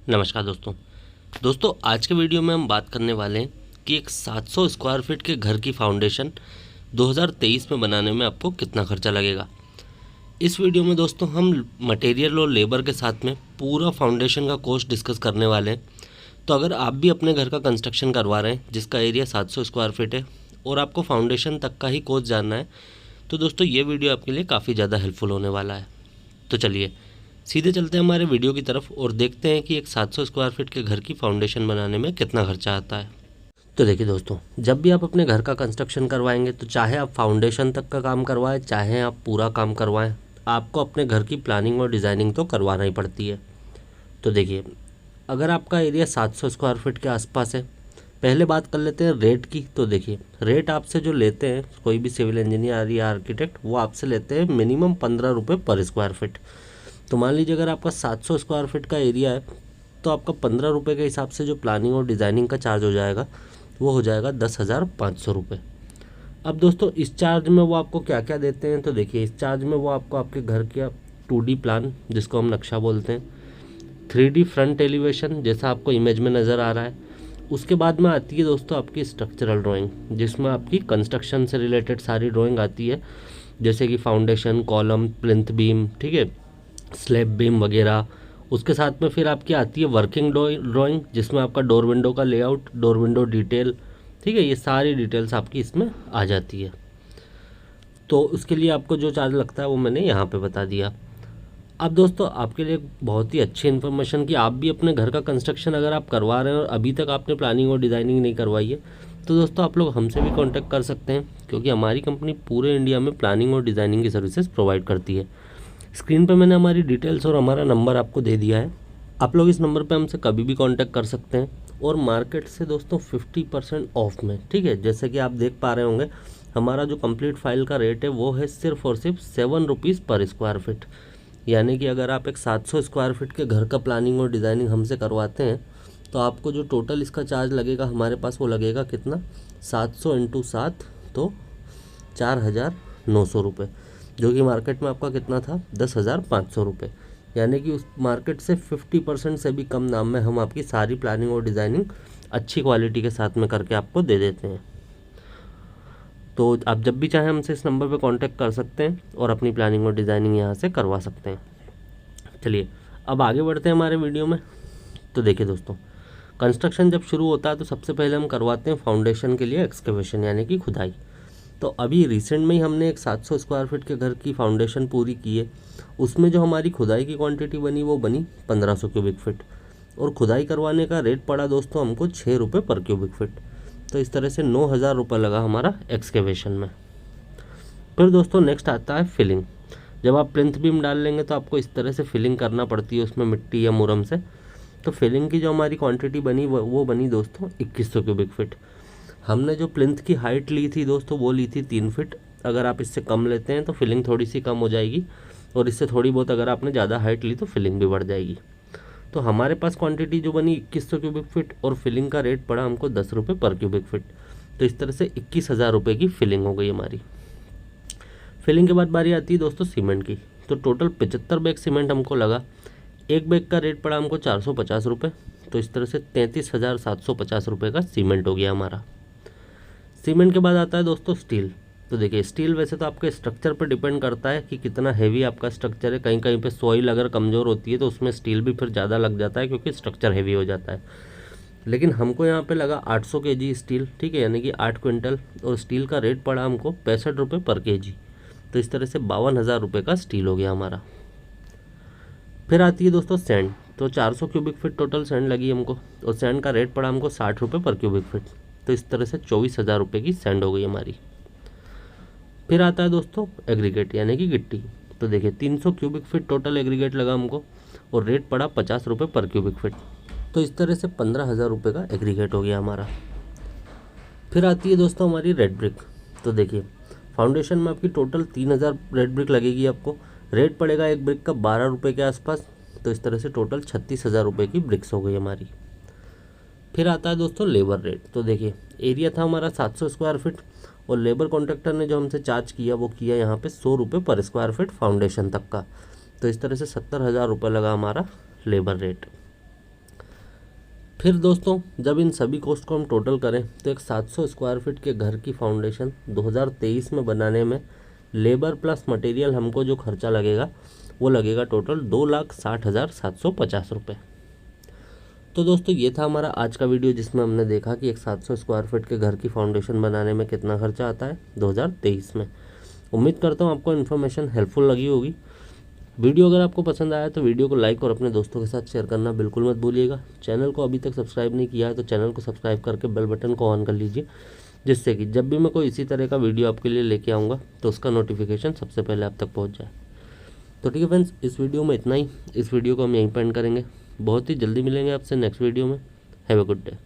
नमस्कार दोस्तों आज के वीडियो में हम बात करने वाले हैं कि एक 700 स्क्वायर फीट के घर की फाउंडेशन 2023 में बनाने में आपको कितना खर्चा लगेगा। इस वीडियो में दोस्तों हम मटेरियल और लेबर के साथ में पूरा फाउंडेशन का कॉस्ट डिस्कस करने वाले हैं। तो अगर आप भी अपने घर का कंस्ट्रक्शन करवा रहे हैं जिसका एरिया 700 स्क्वायर फीट है और आपको फाउंडेशन तक का ही कॉस्ट जानना है, तो दोस्तों ये वीडियो आपके लिए काफ़ी ज़्यादा हेल्पफुल होने वाला है। तो चलिए सीधे चलते हैं हमारे वीडियो की तरफ और देखते हैं कि एक 700 स्क्वायर फीट के घर की फाउंडेशन बनाने में कितना खर्चा आता है। तो देखिए दोस्तों, जब भी आप अपने घर का कंस्ट्रक्शन करवाएंगे तो चाहे आप फाउंडेशन तक का काम करवाएं चाहे आप पूरा काम करवाएं, आपको अपने घर की प्लानिंग और डिज़ाइनिंग तो करवाना ही पड़ती है। तो देखिए, अगर आपका एरिया 700 स्क्वायर फीट के आसपास है, पहले बात कर लेते हैं रेट की। तो देखिए, रेट आपसे जो लेते हैं कोई भी सिविल इंजीनियर या आर्किटेक्ट, वो आपसे लेते हैं मिनिमम 15 रुपये पर स्क्वायर फीट। तो मान लीजिए अगर आपका 700 स्क्वायर फीट का एरिया है तो आपका 15 रुपये के हिसाब से जो प्लानिंग और डिज़ाइनिंग का चार्ज हो जाएगा वो हो जाएगा 10,500 रुपये। अब दोस्तों इस चार्ज में वो आपको क्या क्या देते हैं, तो देखिए इस चार्ज में वो आपको आपके घर का 2D प्लान, जिसको हम नक्शा बोलते हैं, 3D फ्रंट एलिवेशन जैसा आपको इमेज में नज़र आ रहा है। उसके बाद में आती है दोस्तों आपकी स्ट्रक्चरल ड्राइंग, जिसमें आपकी कंस्ट्रक्शन से रिलेटेड सारी ड्राइंग आती है, जैसे कि फाउंडेशन, कॉलम, प्लिंथ बीम, ठीक है, स्लैब बीम वगैरह। उसके साथ में फिर आपकी आती है वर्किंग ड्राइंग, जिसमें आपका डोर विंडो का लेआउट, डोर विंडो डिटेल, ठीक है, ये सारी डिटेल्स आपकी इसमें आ जाती है। तो उसके लिए आपको जो चार्ज लगता है वो मैंने यहाँ पे बता दिया। अब दोस्तों आपके लिए बहुत ही अच्छी इन्फॉर्मेशन कि आप भी अपने घर का कंस्ट्रक्शन अगर आप करवा रहे हैं और अभी तक आपने प्लानिंग और डिज़ाइनिंग नहीं करवाई है, तो दोस्तों आप लोग हमसे भी कांटेक्ट कर सकते हैं, क्योंकि हमारी कंपनी पूरे इंडिया में प्लानिंग और डिज़ाइनिंग की सर्विसेज प्रोवाइड करती है। स्क्रीन पे मैंने हमारी डिटेल्स और हमारा नंबर आपको दे दिया है। आप लोग इस नंबर पे हमसे कभी भी कांटेक्ट कर सकते हैं और मार्केट से दोस्तों 50% ऑफ में, ठीक है, जैसे कि आप देख पा रहे होंगे हमारा जो कंप्लीट फाइल का रेट है वो है सिर्फ और सिर्फ 7 रुपीज़ पर स्क्वायर फीट। यानी कि अगर आप एक 700 स्क्वायर फीट के घर का प्लानिंग और डिज़ाइनिंग हमसे करवाते हैं तो आपको जो टोटल इसका चार्ज लगेगा हमारे पास वो लगेगा कितना, 700 इंटू 7 तो 4,900 रुपये, जो कि मार्केट में आपका कितना था, 10,500 रुपये। यानी कि उस मार्केट से 50% से भी कम दाम में हम आपकी सारी प्लानिंग और डिज़ाइनिंग अच्छी क्वालिटी के साथ में करके आपको दे देते हैं। तो आप जब भी चाहें हमसे इस नंबर पे कांटेक्ट कर सकते हैं और अपनी प्लानिंग और डिज़ाइनिंग यहाँ से करवा सकते हैं। चलिए अब आगे बढ़ते हैं हमारे वीडियो में। तो देखिए दोस्तों, कंस्ट्रक्शन जब शुरू होता है तो सबसे पहले हम करवाते हैं फाउंडेशन के लिए एक्सकेवेशन, यानी कि खुदाई। तो अभी रिसेंट में ही हमने एक 700 स्क्वायर फीट के घर की फाउंडेशन पूरी की है। उसमें जो हमारी खुदाई की क्वांटिटी बनी वो बनी 1500 क्यूबिक फीट, और खुदाई करवाने का रेट पड़ा दोस्तों हमको 6 रुपये पर क्यूबिक फीट। तो इस तरह से 9,000 रुपये लगा हमारा एक्सकेवेशन में। फिर दोस्तों नेक्स्ट आता है फिलिंग। जब आप प्लिंथ बीम डाल लेंगे तो आपको इस तरह से फिलिंग करना पड़ती है उसमें मिट्टी या मुरम से। तो फिलिंग की जो हमारी क्वांटिटी बनी वो बनी दोस्तों 2100 क्यूबिक फीट। हमने जो प्लिंथ की हाइट ली थी दोस्तों वो ली थी 3 फीट। अगर आप इससे कम लेते हैं तो फिलिंग थोड़ी सी कम हो जाएगी, और इससे थोड़ी बहुत अगर आपने ज़्यादा हाइट ली तो फिलिंग भी बढ़ जाएगी। तो हमारे पास क्वांटिटी जो बनी 2100 क्यूबिक फीट और फिलिंग का रेट पड़ा हमको 10 रुपये पर क्यूबिक फीट। तो इस तरह से 21,000 रुपये की फिलिंग हो गई हमारी। फिलिंग के बाद बारी आती है दोस्तों सीमेंट की। तो टोटल 75 बैग सीमेंट हमको लगा। एक बैग का रेट पड़ा हमको 450 रुपये। तो इस तरह से 33,750 रुपये का सीमेंट हो गया हमारा। सीमेंट के बाद आता है दोस्तों स्टील। तो देखिए स्टील वैसे तो आपके स्ट्रक्चर पर डिपेंड करता है कि कितना हैवी आपका स्ट्रक्चर है। कहीं कहीं पे सॉइल अगर कमज़ोर होती है तो उसमें स्टील भी फिर ज़्यादा लग जाता है क्योंकि स्ट्रक्चर हैवी हो जाता है। लेकिन हमको यहाँ पे लगा 800 kg स्टील, ठीक है, यानी कि 8 क्विंटल, और स्टील का रेट पड़ा हमको 65 रुपये पर kg। तो इस तरह से 52,000 रुपये का स्टील हो गया हमारा। फिर आती है दोस्तों सैंड। तो 400 क्यूबिक फीट टोटल सैंड लगी हमको, और सैंड का रेट पड़ा हमको 60 रुपये पर क्यूबिक फीट। तो इस तरह से 24,000 रुपये की सैंड हो गई हमारी। फिर आता है दोस्तों एग्रीगेट, यानी कि गिट्टी। तो देखिए 300 क्यूबिक फीट टोटल एग्रीगेट लगा हमको, और रेट पड़ा 50 रुपये पर क्यूबिक फीट। तो इस तरह से 15,000 रुपये का एग्रीगेट हो गया हमारा। फिर आती है दोस्तों हमारी रेड ब्रिक। तो देखिए फाउंडेशन में आपकी टोटल 3,000 रेड ब्रिक लगेगी आपको। रेट पड़ेगा एक ब्रिक का 12 रुपये के आसपास। तो इस तरह से टोटल 36,000 रुपये की ब्रिक्स हो गई हमारी। फिर आता है दोस्तों लेबर रेट। तो देखिए एरिया था हमारा 700 स्क्वायर फीट, और लेबर कॉन्ट्रैक्टर ने जो हमसे चार्ज किया वो किया यहाँ पे 100 रुपये पर स्क्वायर फीट फाउंडेशन तक का। तो इस तरह से 70,000 रुपये लगा हमारा लेबर रेट। फिर दोस्तों जब इन सभी कॉस्ट को हम टोटल करें तो एक 700 स्क्वायर फीट के घर की फाउंडेशन 2023 में बनाने में लेबर प्लस मटेरियल हमको जो खर्चा लगेगा वो लगेगा टोटल 2,60,750 रुपये। तो दोस्तों ये था हमारा आज का वीडियो जिसमें हमने देखा कि एक 700 स्क्वायर फीट के घर की फाउंडेशन बनाने में कितना खर्चा आता है 2023 में। उम्मीद करता हूँ आपको इन्फॉर्मेशन हेल्पफुल लगी होगी। वीडियो अगर आपको पसंद आया तो वीडियो को लाइक और अपने दोस्तों के साथ शेयर करना बिल्कुल मत भूलिएगा। चैनल को अभी तक सब्सक्राइब नहीं किया है तो चैनल को सब्सक्राइब करके बेल बटन को ऑन कर लीजिए, जिससे कि जब भी मैं कोई इसी तरह का वीडियो आपके लिए लेके आऊँगा तो उसका नोटिफिकेशन सबसे पहले आप तक पहुँच जाए। तो ठीक है फ्रेंड्स, इस वीडियो में इतना ही। इस वीडियो को हम यहीं पर एंड करेंगे। बहुत ही जल्दी मिलेंगे आपसे नेक्स्ट वीडियो में। Have a good day.